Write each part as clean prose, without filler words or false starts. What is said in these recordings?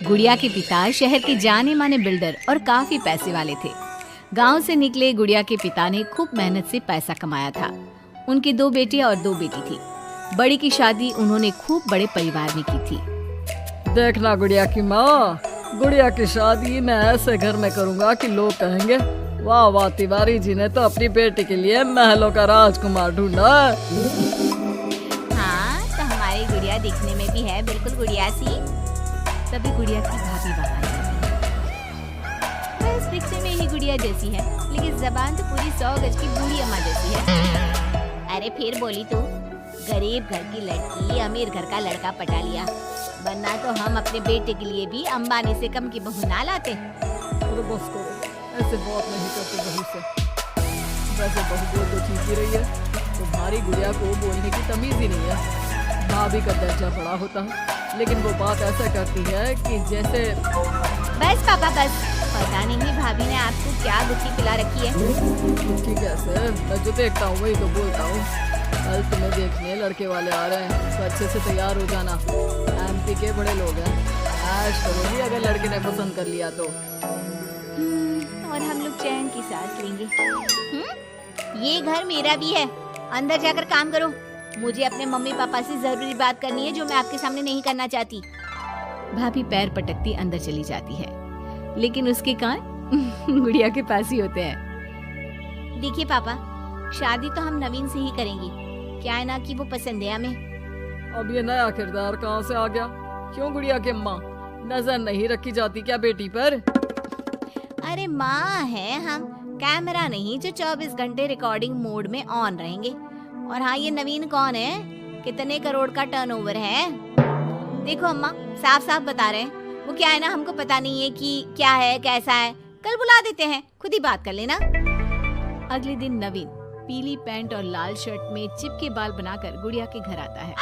गुड़िया के पिता शहर के जाने माने बिल्डर और काफी पैसे वाले थे। गांव से निकले गुड़िया के पिता ने खूब मेहनत से पैसा कमाया था। उनकी 2 बेटे और 2 बेटी थी। बड़ी की शादी उन्होंने खूब बड़े परिवार में की थी। देखना गुड़िया की माँ, गुड़िया की शादी मैं ऐसे घर में करूँगा कि लोग कहेंगे वाह वाह, तिवारी जी ने तो अपनी बेटी के लिए महलों का राजकुमार ढूंढा। हाँ, तो हमारी गुड़िया दिखने में भी है बिल्कुल गुड़िया सी। तभी गुड़िया की भाभी वहाँ आई। बस दिखने में ही गुड़िया जैसी है, लेकिन जबान तो पूरी 100 गज की बूढ़ी अम्मा जैसी है। अरे फिर बोली तू, गरीब घर की लड़की अमीर घर का लड़का पटा लिया, वरना तो हम अपने बेटे के लिए भी अंबानी से कम की बहू ना लाते। तो बस करो, ऐसे बात नहीं करते बहू से। वैसे बहू बोल तो ठीक ही रही है, तुम्हारी गुड़िया को बोलने की तमीज ही नहीं है। भाभी का दर्जा बड़ा होता है, लेकिन वो बात ऐसा करती है कि जैसे। बस पापा बस, पता नहीं भाभी ने आपको क्या गुत्थी पिला रखी है। ठीक है सर, मैं जो देखता हूँ वही तो बोलता हूँ। कल तुम्हें देखने लड़के वाले आ रहे हैं, तो अच्छे से तैयार हो जाना। एमपी के बड़े लोग हैं, ऐश करोगी अगर लड़के ने पसंद कर लिया तो। और हम लोग चैन की सांस लेंगे। ये घर मेरा भी है, अंदर जाकर काम करो। मुझे अपने मम्मी पापा से जरूरी बात करनी है जो मैं आपके सामने नहीं करना चाहती। भाभी पैर पटकती अंदर चली जाती है, लेकिन उसके कान गुड़िया के पास ही होते हैं। देखिए पापा, शादी तो हम नवीन से ही करेंगे, क्या है ना कि वो पसंद है हमें। अब ये नया किरदार कहाँ से आ गया? क्यों गुड़िया की अम्मा, नजर नहीं रखी जाती क्या बेटी पर? अरे माँ है हम, कैमरा नहीं जो 24 घंटे रिकॉर्डिंग मोड में ऑन रहेंगे। और हाँ, ये नवीन कौन है, कितने करोड़ का टर्नओवर है? देखो अम्मा, साफ साफ बता रहे हैं, वो क्या है ना, हमको पता नहीं है कि क्या है कैसा है, कल बुला देते हैं, खुद ही बात कर लेना। अगले दिन नवीन पीली पैंट और लाल शर्ट में चिपके बाल बनाकर गुड़िया के घर आता है।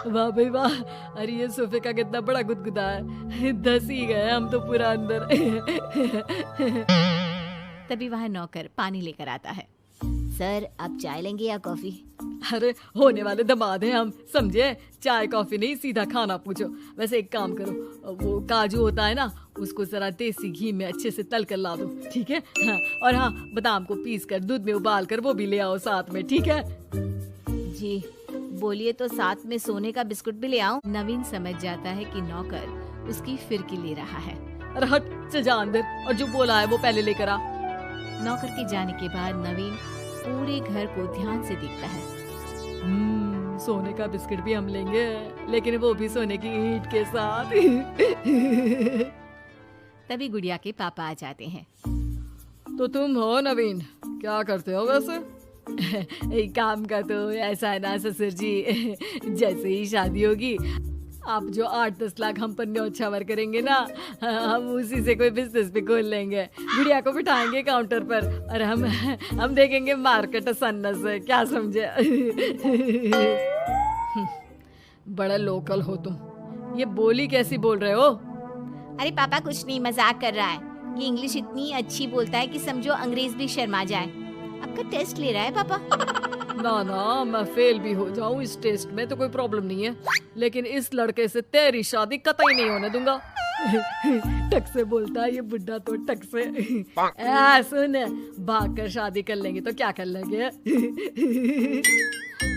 वाह भाई वाह, अरे ये सोफे का कितना बड़ा गुदगुदा है, धस ही गए हम तो पूरा अंदर। तभी वहाँ नौकर पानी लेकर आता है। सर, आप चाय लेंगे या कॉफी? अरे होने वाले दामाद हैं हम, समझे? चाय कॉफी नहीं, सीधा खाना पूछो। वैसे एक काम करो, वो काजू होता है ना, उसको जरा देसी घी में अच्छे से तल कर ला दो, ठीक है? हाँ, और हाँ, बादाम को पीस कर दूध में उबाल कर वो भी ले आओ साथ में, ठीक है? जी बोलिए, तो साथ में सोने का बिस्कुट भी ले आऊं? नवीन समझ जाता है कि नौकर उसकी फिरकी ले रहा है। अरे हट, चल जा अंदर, और जो बोला है वो पहले लेकर आ। नौकर के जाने के बाद नवीन पूरे घर को ध्यान से देखता है। सोने का बिस्किट भी हम लेंगे, लेकिन वो भी सोने की ईंट के साथ। तभी गुड़िया के पापा आ जाते हैं। तो तुम हो नवीन, क्या करते हो वैसे? एक काम का तो ऐसा है ना ससुर जी, जैसे ही शादी होगी आप जो 8-10 लाख हम पर न्योछावर करेंगे ना, हम उसी से कोई बिजनेस भी खोल लेंगे। गुड़िया को बिठाएंगे काउंटर पर और हम देखेंगे मार्केट सन्ना से, क्या समझे? बड़ा लोकल हो तुम, ये बोली कैसी बोल रहे हो? अरे पापा कुछ नहीं, मजाक कर रहा है। ये इंग्लिश इतनी अच्छी बोलता है कि समझो अंग्रेज भी शर्मा जाए। आपका टेस्ट ले रहा है पापा? ना ना, मैं फेल भी हो जाऊं इस टेस्ट में तो कोई प्रॉब्लम नहीं है, लेकिन इस लड़के से तेरी शादी कतई नहीं होने दूंगा। टक से बोलता है ये बुड्ढा तो, टक से। सुन, भाग कर शादी कर लेंगे तो क्या कर लेंगे?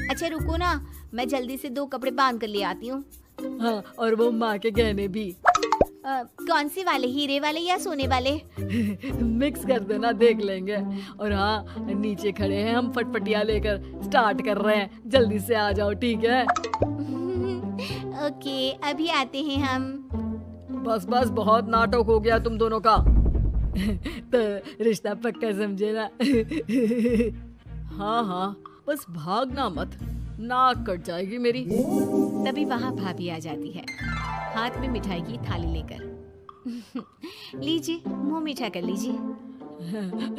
अच्छा रुको ना, मैं जल्दी से 2 कपड़े बांध कर ले आती हूँ। हाँ, और वो माँ के गहने भी। कौन से वाले, हीरे वाले या सोने वाले? मिक्स कर देना, देख लेंगे। और हाँ, नीचे खड़े हैं हम फटफटिया लेकर, स्टार्ट कर रहे हैं, जल्दी से आ जाओ, ठीक है? ओके, अभी आते हैं हम। बस बस, बहुत नाटक हो गया तुम दोनों का। तो रिश्ता पक्का समझे ना? हाँ हाँ, बस भागना मत, नाक कट जाएगी मेरी। तभी वहाँ भाभी आ जाती है, हाथ में मिठाई की थाली लेकर। लीजिए, मुंह मीठा कर लीजिए।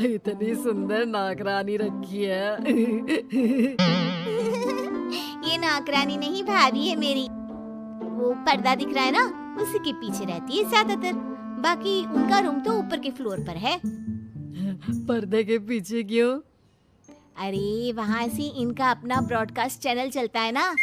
इतनी सुंदर नाकरानी रखी है। ये नाकरानी नहीं, भाभी है मेरी। वो पर्दा दिख रहा है ना, उसी के पीछे रहती है ज्यादातर, बाकी उनका रूम तो ऊपर के फ्लोर पर है। पर्दे के पीछे क्यों? अरे वहाँ से इनका अपना ब्रॉडकास्ट चैनल चलता है ना,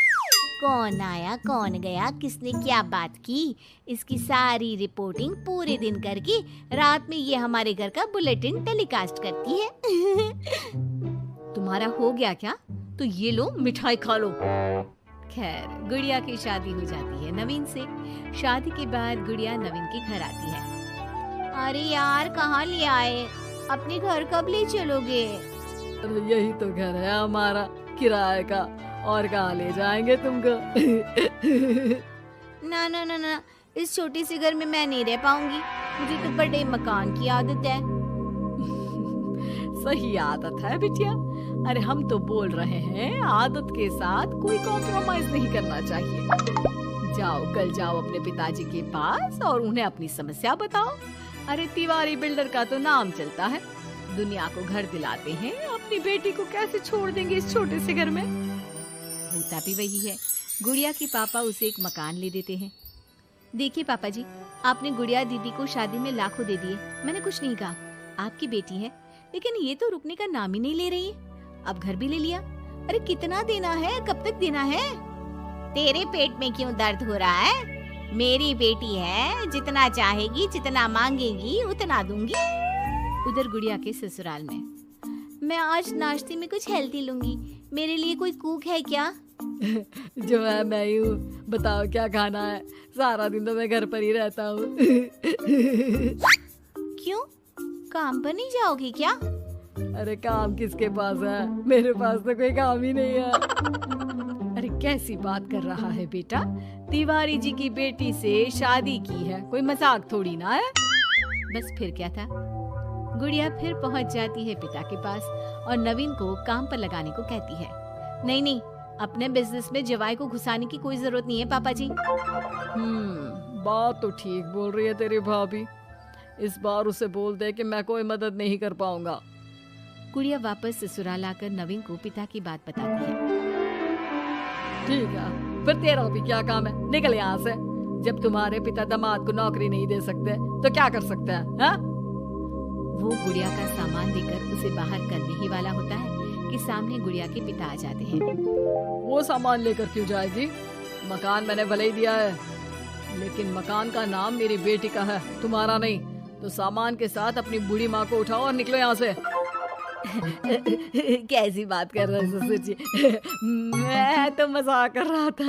कौन आया कौन गया, किसने क्या बात की, इसकी सारी रिपोर्टिंग पूरे दिन करके रात में ये हमारे घर का बुलेटिन टेलीकास्ट करती है। तुम्हारा हो गया क्या? तो ये लो मिठाई खा लो। खैर, गुड़िया की शादी हो जाती है नवीन से। शादी के बाद गुड़िया नवीन के घर आती है। अरे यार, कहाँ ले आए? अपने घर कब ले चलोगे? अरे यही तो घर है हमारा किराए का, और कहाँ ले जाएंगे तुमको? ना ना ना ना, इस छोटी सी घर में मैं नहीं रह पाऊंगी। मुझे तो बड़े मकान की आदत है। सही आदत है बिटिया। अरे हम तो बोल रहे हैं आदत के साथ कोई कॉम्प्रोमाइज नहीं करना चाहिए। जाओ, कल जाओ अपने पिताजी के पास और उन्हें अपनी समस्या बताओ। अरे तिवारी बिल्डर का तो नाम चलता है, दुनिया को घर दिलाते हैं, अपनी बेटी को कैसे छोड़ देंगे इस छोटे से घर में? होता भी वही है। गुड़िया के पापा उसे एक मकान ले देते हैं। देखिए पापा जी, आपने गुड़िया दीदी को शादी में लाखों दे दिए, मैंने कुछ नहीं कहा। आपकी बेटी है, लेकिन ये तो रुकने का नाम ही नहीं ले रही है। अब घर भी ले लिया। अरे कितना देना है, कब तक देना है? तेरे पेट में क्यों दर्द हो रहा है? मेरी बेटी है, जितना चाहेगी, जितना मांगेगी उतना दूंगी। उधर गुड़िया के ससुराल में, मैं आज नाश्ते में कुछ हेल्दी लूंगी, मेरे लिए कोई कुक है क्या? जो है मैं ही हूँ, बताओ क्या खाना है? सारा दिन तो मैं घर पर ही रहता हूँ। क्यों, काम पर नहीं जाओगी क्या? अरे काम किसके पास है, मेरे पास तो कोई काम ही नहीं है। अरे कैसी बात कर रहा है बेटा, तिवारी जी की बेटी से शादी की है, कोई मजाक थोड़ी ना है। बस फिर क्या था। गुड़िया फिर पहुंच जाती है पिता के पास और नवीन को काम पर लगाने को कहती है। नहीं नहीं, अपने बिजनेस में जवाई को घुसाने की कोई जरूरत नहीं है पापा जी। बात तो ठीक बोल रही है तेरी भाभी। इस बार उसे बोल दे कि मैं कोई मदद नहीं कर पाऊंगा। गुड़िया वापस ससुराल आकर नवीन को पिता की बात बताती है। ठीक है, फिर तेरा भी क्या काम है, निकल यहाँ से। जब तुम्हारे पिता दामाद को नौकरी नहीं दे सकते तो क्या कर सकते हैं, हाँ? वो गुड़िया का सामान देकर उसे बाहर करने ही वाला होता है कि सामने गुड़िया के पिता आ जाते हैं। वो सामान लेकर क्यों जाएगी? मकान मैंने भले ही दिया है, लेकिन मकान का नाम मेरी बेटी का है, तुम्हारा नहीं। तो सामान के साथ अपनी बूढ़ी माँ को उठाओ और निकलो यहाँ से। कैसी बात कर रहे हैं ससुर जी? मैं तो मजाक कर रहा था।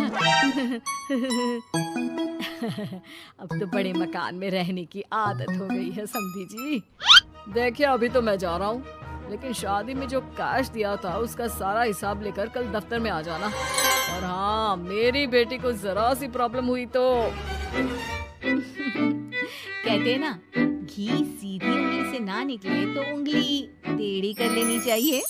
अब तो बड़े मकान में रहने की आदत हो गई है समधी जी। देखिए अभी तो मैं जा रहा हूँ, लेकिन शादी में जो कैश दिया था उसका सारा हिसाब लेकर कल दफ्तर में आ जाना। और हाँ, मेरी बेटी को जरा सी प्रॉब्लम हुई तो कहते हैं ना, घी सीधी उंगली से ना निकले तो उंगली टेढ़ी कर लेनी चाहिए।